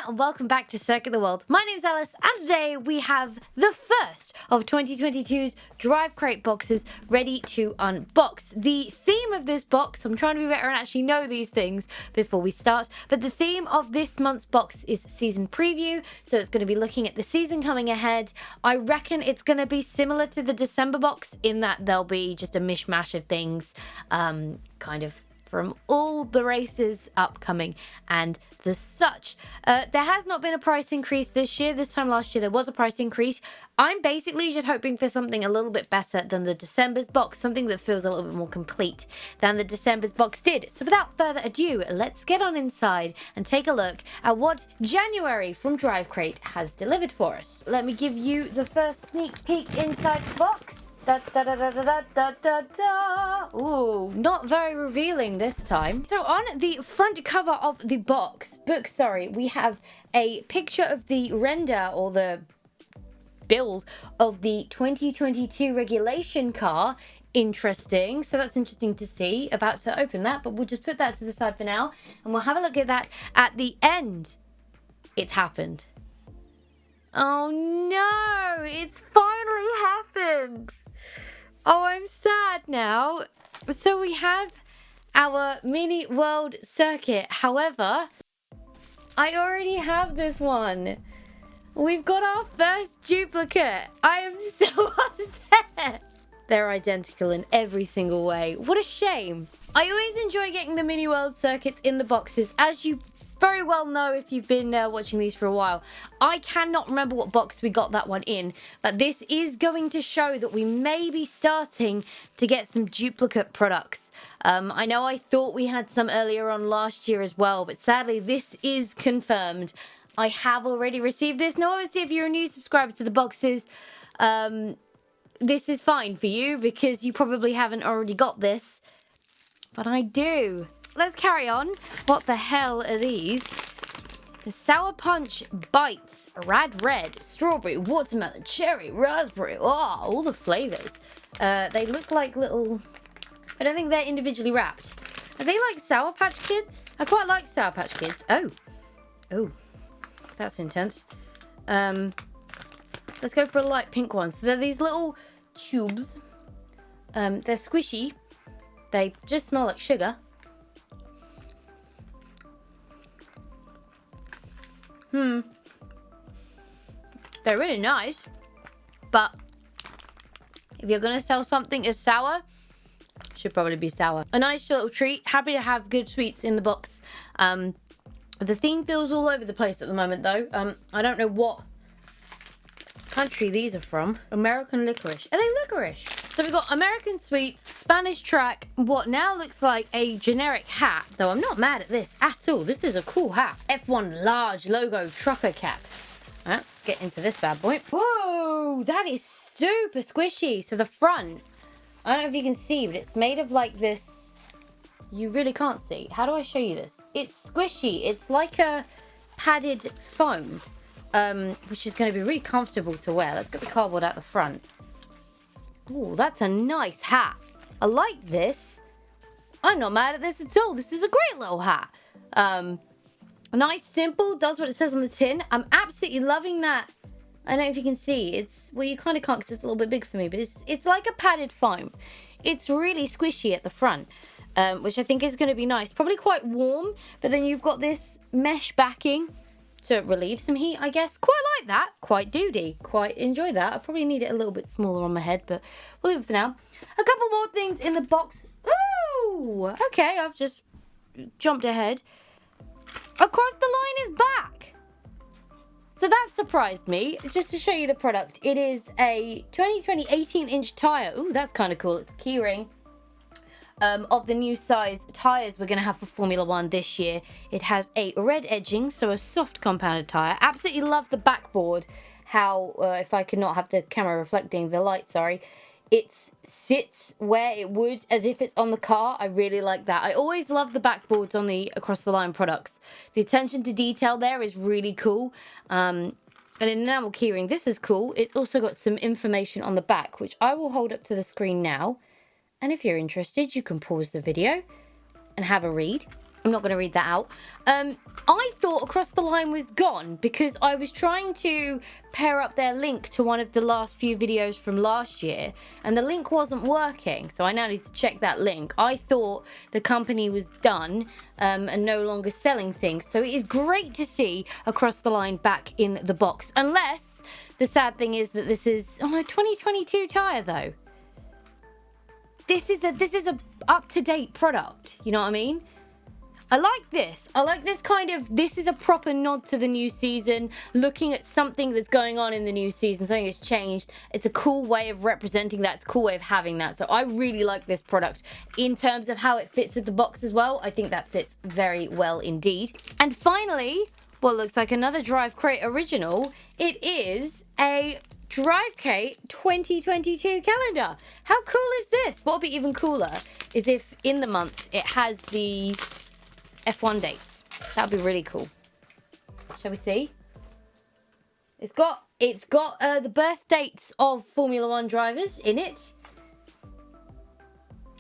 and welcome back to Circuit the World. My name's Alice, and today we have the first of 2022's Drivecrate boxes ready to unbox. The theme of this box, I'm trying to be better and actually know these things before we start, but the theme of this month's box is season preview, so it's going to be looking at the season coming ahead. I reckon it's going to be similar to the December box in that there'll be just a mishmash of things, kind of from all the races upcoming and the such. There has not been a price increase this year. This time last year there was a price increase. I'm basically just hoping for something a little bit better than the December's box, something that feels a little bit more complete than the December's box did. So without further ado, let's get on inside and take a look at what January from Drivecrate has delivered for us. Let me give you the first sneak peek inside the box. Da, da, da, da, da, da, da, da. Ooh, not very revealing this time. So on the front cover of the book, we have a picture of the render or the build of the 2022 regulation car. Interesting. So that's interesting to see. About to open that, but we'll just put that to the side for now and we'll have a look at that at the end. It's happened. Oh no, it's finally happened. Oh, I'm sad now. So we have our mini world circuit. However, I already have this one. We've got our first duplicate. I am so upset. They're identical in every single way. What a shame. I always enjoy getting the mini world circuits in the boxes, as you very well know if you've been watching these for a while. I cannot remember what box we got that one in, but this is going to show that we may be starting to get some duplicate products. I know I thought we had some earlier on last year as well, but sadly this is confirmed. I have already received this. Now obviously if you're a new subscriber to the boxes, this is fine for you because you probably haven't already got this, but I do. Let's carry on. What the hell are these? The Sour Punch Bites. Rad Red, Strawberry, Watermelon, Cherry, Raspberry. Oh, all the flavors. They look like little... I don't think they're individually wrapped. Are they like Sour Patch Kids? I quite like Sour Patch Kids. Oh. Oh. That's intense. Let's go for a light pink one. So they're these little tubes. They're squishy. They just smell like sugar. They're really nice, but if you're going to sell something as sour, it should probably be sour. A nice little treat. Happy to have good sweets in the box. The theme feels all over the place at the moment, though. I don't know what country these are from. American licorice. Are they licorice? So we've got American sweets, Spanish track, what now looks like a generic hat, though I'm not mad at this at all. This is a cool hat. F1 large logo trucker cap. All right, let's get into this bad boy. Whoa, that is super squishy. So the front, I don't know if you can see, but it's made of like this. You really can't see. How do I show you this? It's squishy. It's like a padded foam, which is going to be really comfortable to wear. Let's get the cardboard out the front. Oh, that's a nice hat. I like this. I'm not mad at this at all. This is a great little hat. Nice, simple, does what it says on the tin. I'm absolutely loving that. I don't know if you can see. It's, well, you kind of can't because it's a little bit big for me, but it's like a padded foam. It's really squishy at the front, which I think is going to be nice. Probably quite warm, but then you've got this mesh backing to relieve some heat, I guess. Quite like that. Quite doody. Quite enjoy that. I probably need it a little bit smaller on my head, but we'll leave it for now. A couple more things in the box. Ooh! Okay, I've just jumped ahead. Across the Line is back! So that surprised me. Just to show you the product, it is a 2020 18-inch Tyre. Ooh, that's kind of cool. It's a keyring. Of the new size tyres we're going to have for Formula 1 this year. It has a red edging, so a soft compounded tyre. Absolutely love the backboard. How, if I could not have the camera reflecting the light, sorry. It sits where it would as if it's on the car. I really like that. I always love the backboards on the across the line products. The attention to detail there is really cool. An enamel keyring, this is cool. It's also got some information on the back, which I will hold up to the screen now. And if you're interested, you can pause the video and have a read. I'm not going to read that out. I thought Across the Line was gone because I was trying to pair up their link to one of the last few videos from last year and the link wasn't working. So I now need to check that link. I thought the company was done and no longer selling things. So it is great to see Across the Line back in the box. Unless the sad thing is that this is, oh no, 2022 Tyre though. This is a up-to-date product. You know what I mean? I like this. I like this kind of, this is a proper nod to the new season, looking at something that's going on in the new season, something that's changed. It's a cool way of representing that. It's a cool way of having that. So I really like this product. In terms of how it fits with the box as well, I think that fits very well indeed. And finally, what looks like another Drivecrate original, it is a Drivecrate 2022 calendar. How cool is this? What would be even cooler is if in the months it has the F1 dates. That would be really cool. Shall we see? It's got the birth dates of Formula 1 drivers in it.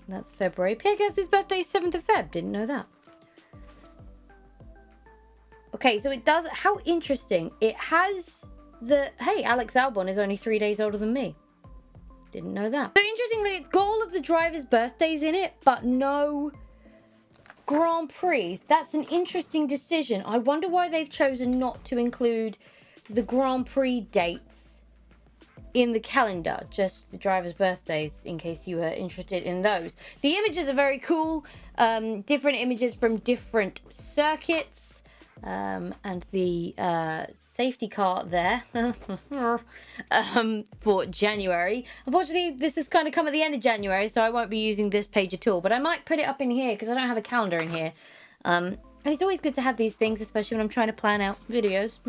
That's February. Pierre Gasly's birthday is 7th of Feb. Didn't know that. Okay, so it does. How interesting. It has the... Hey, Alex Albon is only 3 days older than me. Didn't know that. So interestingly, it's got all of the drivers' birthdays in it, but no Grand Prix. That's an interesting decision. I wonder why they've chosen not to include the Grand Prix dates in the calendar, just the drivers' birthdays, in case you were interested in those. The images are very cool. Different images from different circuits. And the safety car there for January. Unfortunately, this has kind of come at the end of January, so I won't be using this page at all. But I might put it up in here because I don't have a calendar in here. And it's always good to have these things, especially when I'm trying to plan out videos.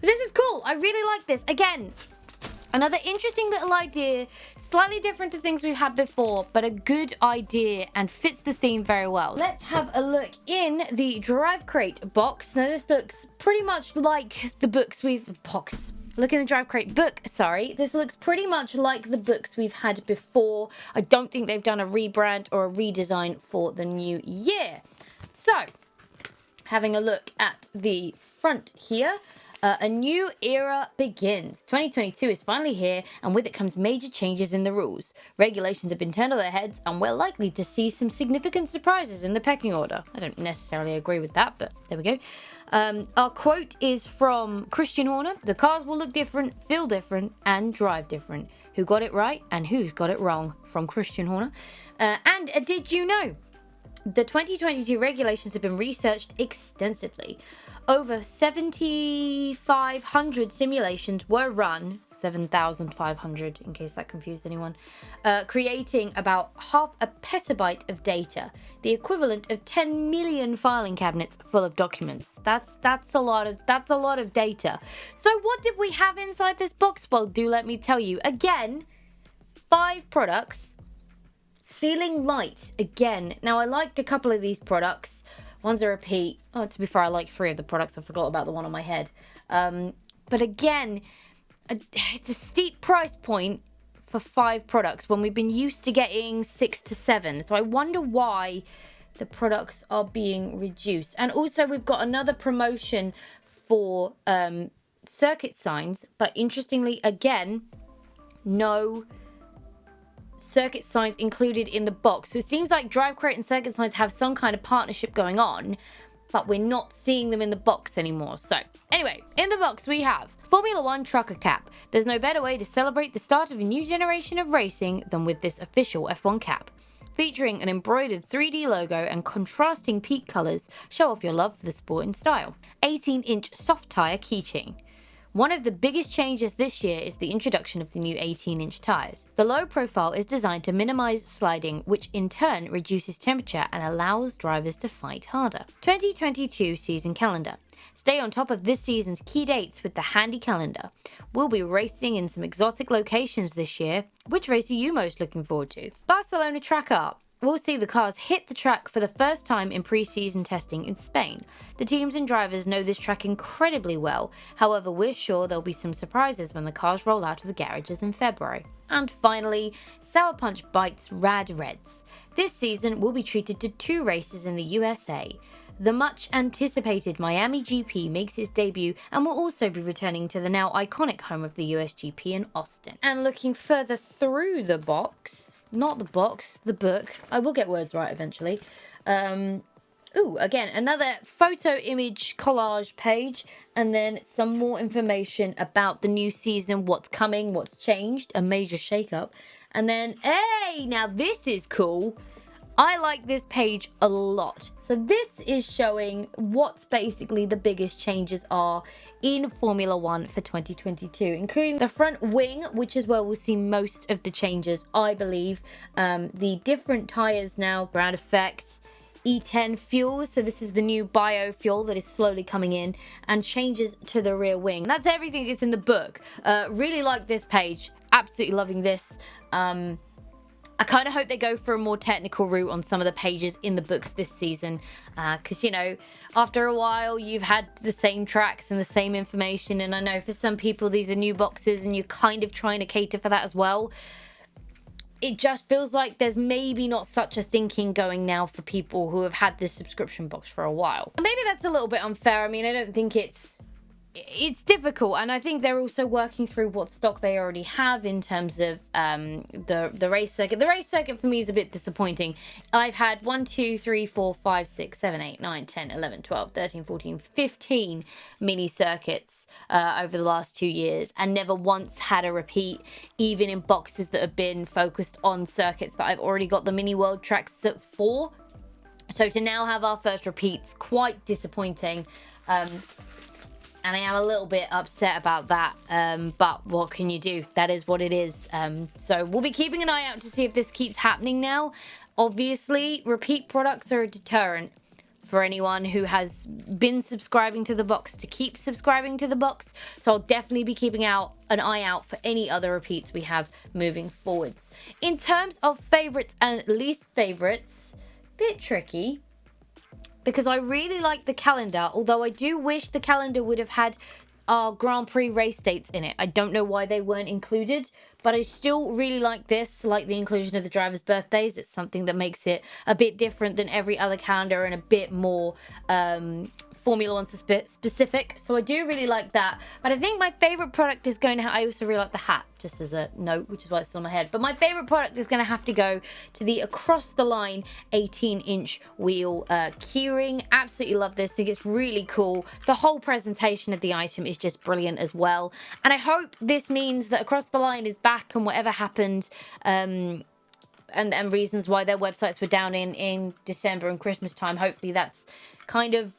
This is cool. I really like this. Again, another interesting little idea, slightly different to things we've had before, but a good idea and fits the theme very well. Let's have a look in the Drivecrate box. Now this looks pretty much like the books we've... Look in the Drivecrate book, sorry. This looks pretty much like the books we've had before. I don't think they've done a rebrand or a redesign for the new year. So, having a look at the front here. A new era begins. 2022 is finally here, and with it comes major changes in the rules. Regulations have been turned on their heads, and we're likely to see some significant surprises in the pecking order. I don't necessarily agree with that, but there we go. Our quote is from Christian Horner. The cars will look different, feel different, and drive different. Who got it right, and who's got it wrong? From Christian Horner. And did you know? The 2022 regulations have been researched extensively. Over 7,500 simulations were run, 7,500 in case that confused anyone, creating about half a petabyte of data, the equivalent of 10 million filing cabinets full of documents. That's a lot of data. So what did we have inside this box? Well, do let me tell you. Again, 5 products, feeling light again. Now I liked a couple of these products. One's a repeat. Oh, to be fair, I like 3 of the products. I forgot about the one on my head. But again, it's a steep price point for 5 products when we've been used to getting 6 to 7. So I wonder why the products are being reduced. And also we've got another promotion for circuit signs. But interestingly, again, no circuit signs included in the box. So it seems like Drivecrate and circuit signs have some kind of partnership going on, but we're not seeing them in the box anymore. So anyway, in the box we have Formula 1 trucker cap. There's no better way to celebrate the start of a new generation of racing than with this official F1 cap. Featuring an embroidered 3D logo and contrasting peak colours, show off your love for the sport and style. 18-inch soft tyre keychain. One of the biggest changes this year is the introduction of the new 18-inch tyres. The low profile is designed to minimise sliding, which in turn reduces temperature and allows drivers to fight harder. 2022 season calendar. Stay on top of this season's key dates with the handy calendar. We'll be racing in some exotic locations this year. Which race are you most looking forward to? Barcelona track art. We'll see the cars hit the track for the first time in pre-season testing in Spain. The teams and drivers know this track incredibly well. However, we're sure there'll be some surprises when the cars roll out of the garages in February. And finally, Sour Punch Bikes Rad Reds. This season will be treated to 2 races in the USA. The much anticipated Miami GP makes its debut and will also be returning to the now iconic home of the US GP in Austin. And looking further through the box, not the box, the book, I will get words right eventually. Again, another photo image collage page, and then some more information about the new season, what's coming, what's changed, a major shakeup. And then, hey, now this is cool. I like this page a lot. So this is showing what's basically the biggest changes are in Formula One for 2022, including the front wing, which is where we'll see most of the changes, I believe. The different tires now, ground effects, E10 fuels, so this is the new biofuel that is slowly coming in, and changes to the rear wing. That's everything that's in the book. Really like this page, absolutely loving this. I kind of hope they go for a more technical route on some of the pages in the books this season, because, you know, after a while you've had the same tracks and the same information, and I know for some people these are new boxes and you're kind of trying to cater for that as well. It just feels like there's maybe not such a thinking going now for people who have had this subscription box for a while. Maybe that's a little bit unfair. I mean, I don't think it's difficult, and I think they're also working through what stock they already have in terms of the race circuit. The race circuit for me is a bit disappointing. I've had 1, 2, 3, 4, 5, 6, 7, 8, 9, 10, 11, 12, 13, 14, 15 mini circuits over the last 2 years, and never once had a repeat, even in boxes that have been focused on circuits that I've already got the mini world tracks for. So to now have our first repeats, quite disappointing. And I am a little bit upset about that, but what can you do? That is what it is. So we'll be keeping an eye out to see if this keeps happening now. Obviously, repeat products are a deterrent for anyone who has been subscribing to the box to keep subscribing to the box. So I'll definitely be keeping an eye out for any other repeats we have moving forwards. In terms of favorites and least favorites, bit tricky, because I really like the calendar, although I do wish the calendar would have had our Grand Prix race dates in it. I don't know why they weren't included, but I still really like this, like the inclusion of the drivers' birthdays. It's something that makes it a bit different than every other calendar and a bit more Formula One specific. So I do really like that. But I think my favorite product is going to I also really like the hat, just as a note, which is why it's still in my head. But my favorite product is going to have to go to the across the line 18-inch wheel keyring. Absolutely love this. I think it's really cool. The whole presentation of the item is just brilliant as well. And I hope this means that across the line is back, and whatever happened and reasons why their websites were down in December and Christmas time, hopefully that's kind of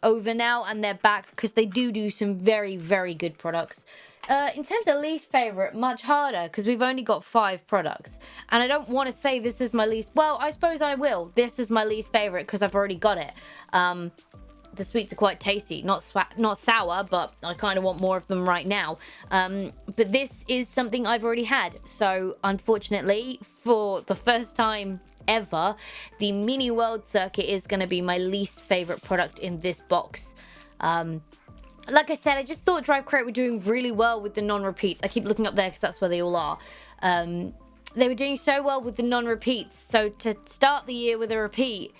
over now and they're back, because they do some very, very good products. In terms of least favorite, much harder, because we've only got 5 products, and I don't want to say this is my least. Well, I suppose I will. This is my least favorite because I've already got it. The sweets are quite tasty, not sour, but I kind of want more of them right now. But this is something I've already had, so unfortunately, for the first time ever, the mini world circuit is going to be my least favorite product in this box. Like I said, I just thought Drivecrate were doing really well with the non-repeats. I keep looking up there because that's where they all are. They were doing so well with the non-repeats, so to start the year with a repeat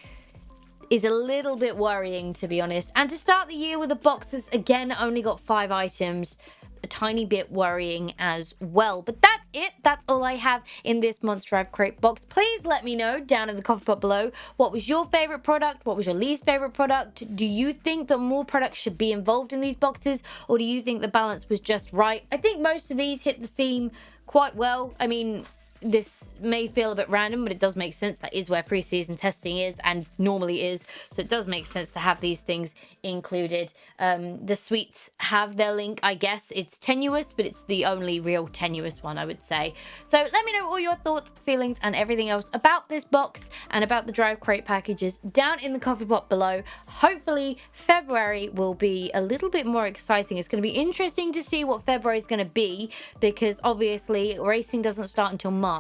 is a little bit worrying, to be honest. And to start the year with a box that's, again, only got 5 items, a tiny bit worrying as well. But that's it. That's all I have in this month's Drivecrate box. Please let me know down in the comment pot below, what was your favorite product? What was your least favorite product? Do you think that more products should be involved in these boxes, or do you think the balance was just right? I think most of these hit the theme quite well. I mean, this may feel a bit random, but it does make sense. That is where pre-season testing is, and normally is, so it does make sense to have these things included. The sweets have their link, I guess. It's tenuous, but it's the only real tenuous one, I would say. So let me know all your thoughts, feelings, and everything else about this box and about the Drivecrate packages down in the coffee pot below. Hopefully February will be a little bit more exciting. It's going to be interesting to see what February is going to be, because obviously racing doesn't start until March.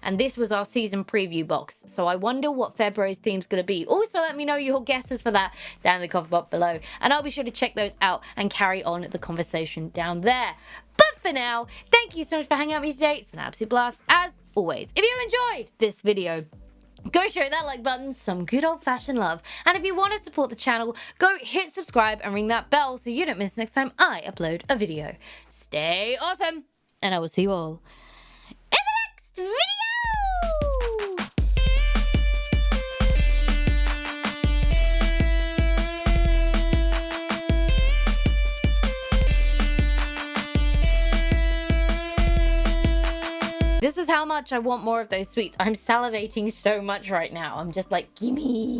And this was our season preview box, so I wonder what February's theme is going to be. Also, let me know your guesses for that down in the comment box below, and I'll be sure to check those out and carry on the conversation down there. But for now, thank you so much for hanging out with me today. It's been an absolute blast, as always. If you enjoyed this video, go show that like button some good old-fashioned love. And if you want to support the channel, go hit subscribe and ring that bell so you don't miss next time I upload a video. Stay awesome, and I will see you all in the next video! This is how much I want more of those sweets. I'm salivating so much right now. I'm just like, gimme.